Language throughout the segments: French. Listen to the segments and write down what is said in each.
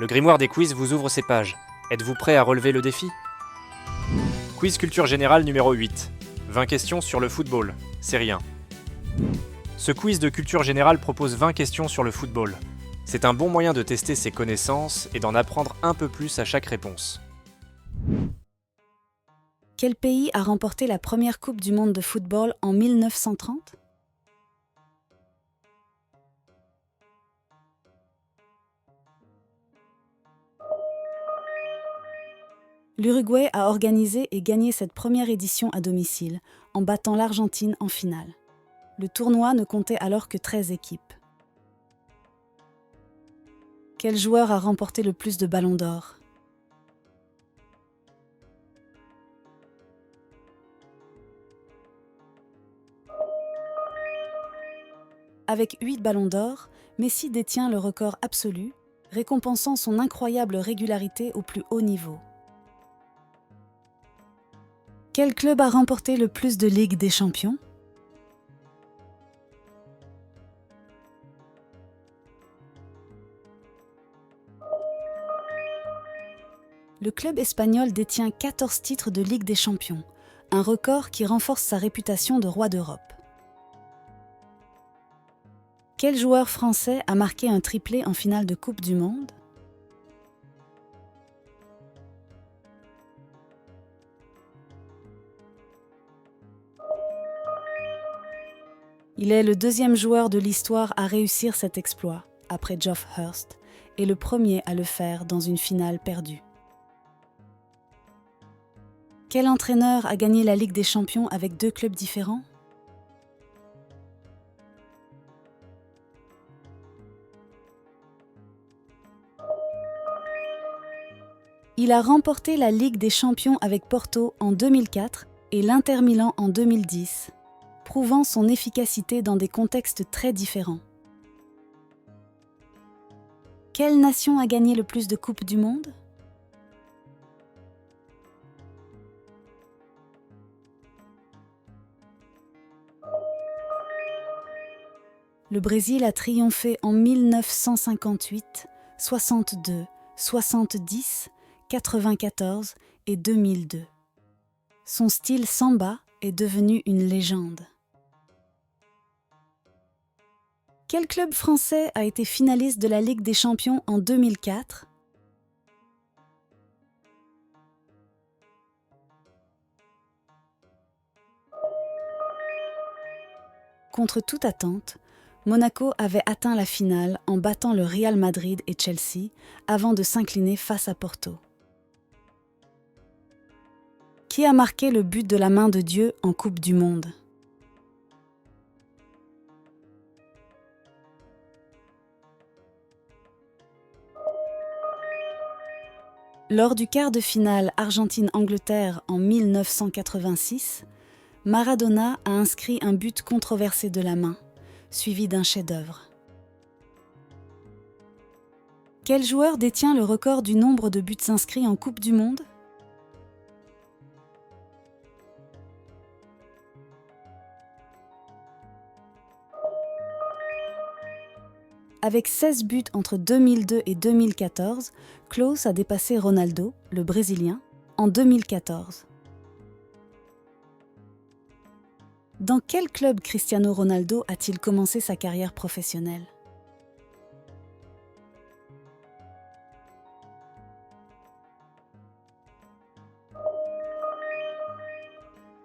Le grimoire des quiz vous ouvre ses pages. Êtes-vous prêt à relever le défi? Quiz culture générale numéro 8. 20 questions sur le football. C'est rien. Ce quiz de culture générale propose 20 questions sur le football. C'est un bon moyen de tester ses connaissances et d'en apprendre un peu plus à chaque réponse. Quel pays a remporté la première Coupe du monde de football en 1930 ? L'Uruguay a organisé et gagné cette première édition à domicile, en battant l'Argentine en finale. Le tournoi ne comptait alors que 13 équipes. Quel joueur a remporté le plus de ballons d'or ? Avec 8 ballons d'or, Messi détient le record absolu, récompensant son incroyable régularité au plus haut niveau. Quel club a remporté le plus de Ligue des Champions ? Le club espagnol détient 14 titres de Ligue des Champions, un record qui renforce sa réputation de roi d'Europe. Quel joueur français a marqué un triplé en finale de Coupe du Monde ? Il est le deuxième joueur de l'histoire à réussir cet exploit, après Geoff Hurst, et le premier à le faire dans une finale perdue. Quel entraîneur a gagné la Ligue des Champions avec 2 clubs différents ? Il a remporté la Ligue des Champions avec Porto en 2004 et l'Inter Milan en 2010, prouvant son efficacité dans des contextes très différents. Quelle nation a gagné le plus de Coupes du Monde ? Le Brésil a triomphé en 1958, 62, 70, 94 et 2002. Son style samba est devenu une légende. Quel club français a été finaliste de la Ligue des Champions en 2004 ? Contre toute attente, Monaco avait atteint la finale en battant le Real Madrid et Chelsea avant de s'incliner face à Porto. Qui a marqué le but de la main de Dieu en Coupe du Monde ? Lors du quart de finale Argentine-Angleterre en 1986, Maradona a inscrit un but controversé de la main, suivi d'un chef-d'œuvre. Quel joueur détient le record du nombre de buts inscrits en Coupe du Monde ? Avec 16 buts entre 2002 et 2014, Klose a dépassé Ronaldo, le Brésilien, en 2014. Dans quel club Cristiano Ronaldo a-t-il commencé sa carrière professionnelle ?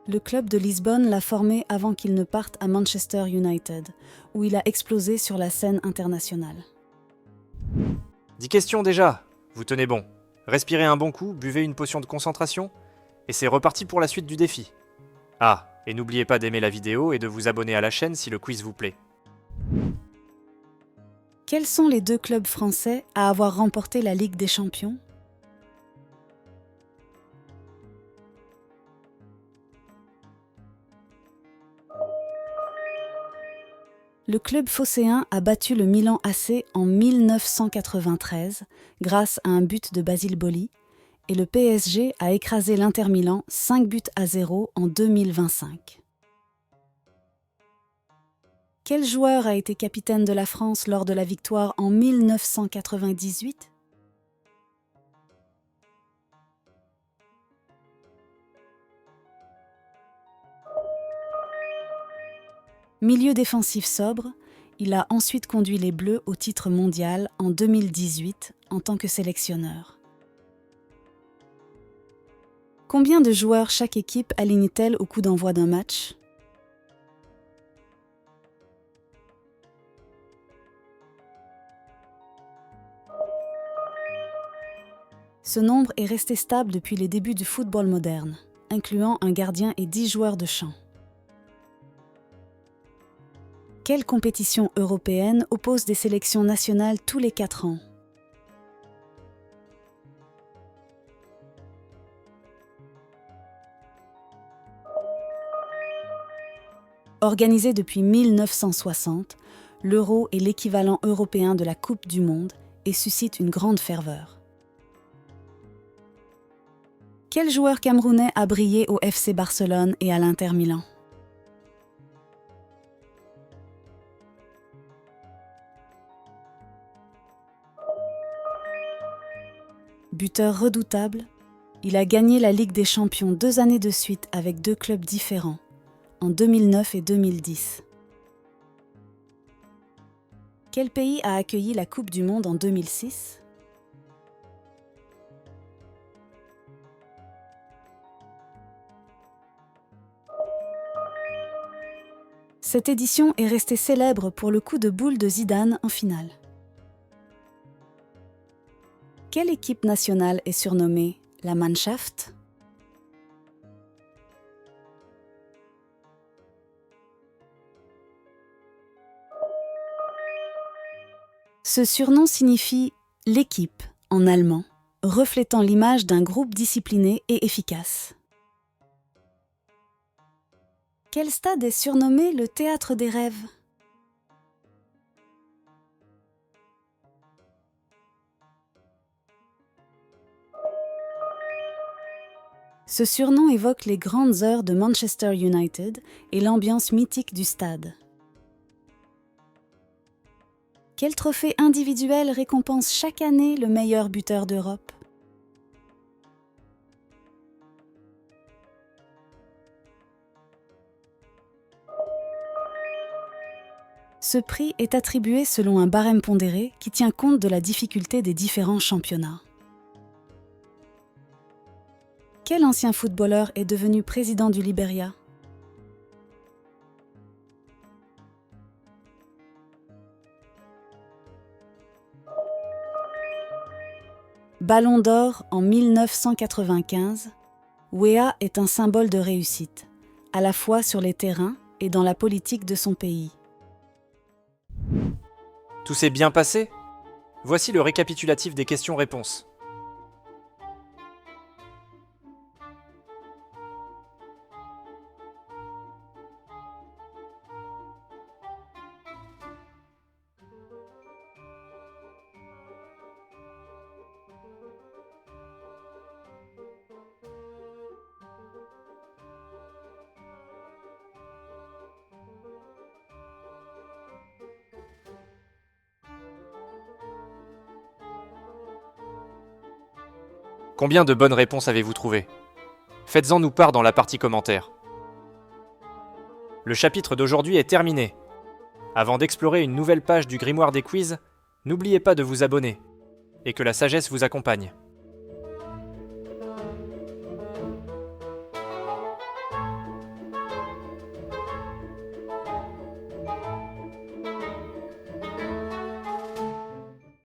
Le club de Lisbonne l'a formé avant qu'il ne parte à Manchester United, où il a explosé sur la scène internationale. 10 questions déjà. Vous tenez bon. Respirez un bon coup, buvez une potion de concentration, et c'est reparti pour la suite du défi. Ah, et n'oubliez pas d'aimer la vidéo et de vous abonner à la chaîne si le quiz vous plaît. Quels sont les 2 clubs français à avoir remporté la Ligue des Champions ? Le club phocéen a battu le Milan AC en 1993 grâce à un but de Basile Boli et le PSG a écrasé l'Inter Milan 5-0 en 2025. Quel joueur a été capitaine de la France lors de la victoire en 1998 ? Milieu défensif sobre, il a ensuite conduit les Bleus au titre mondial en 2018 en tant que sélectionneur. Combien de joueurs chaque équipe aligne-t-elle au coup d'envoi d'un match ? Ce nombre est resté stable depuis les débuts du football moderne, incluant un gardien et 10 joueurs de champ. Quelle compétition européenne oppose des sélections nationales tous les 4 ans ? Organisé depuis 1960, l'Euro est l'équivalent européen de la Coupe du Monde et suscite une grande ferveur. Quel joueur camerounais a brillé au FC Barcelone et à l'Inter Milan ? Buteur redoutable, il a gagné la Ligue des Champions 2 années de suite avec 2 clubs différents, en 2009 et 2010. Quel pays a accueilli la Coupe du Monde en 2006 ? Cette édition est restée célèbre pour le coup de boule de Zidane en finale. Quelle équipe nationale est surnommée la Mannschaft ? Ce surnom signifie « l'équipe » en allemand, reflétant l'image d'un groupe discipliné et efficace. Quel stade est surnommé le théâtre des rêves ? Ce surnom évoque les grandes heures de Manchester United et l'ambiance mythique du stade. Quel trophée individuel récompense chaque année le meilleur buteur d'Europe ? Ce prix est attribué selon un barème pondéré qui tient compte de la difficulté des différents championnats. Quel ancien footballeur est devenu président du Liberia ? Ballon d'or en 1995, Weah est un symbole de réussite, à la fois sur les terrains et dans la politique de son pays. Tout s'est bien passé ? Voici le récapitulatif des questions-réponses. Combien de bonnes réponses avez-vous trouvé ? Faites-en nous part dans la partie commentaires. Le chapitre d'aujourd'hui est terminé. Avant d'explorer une nouvelle page du grimoire des quiz, n'oubliez pas de vous abonner et que la sagesse vous accompagne.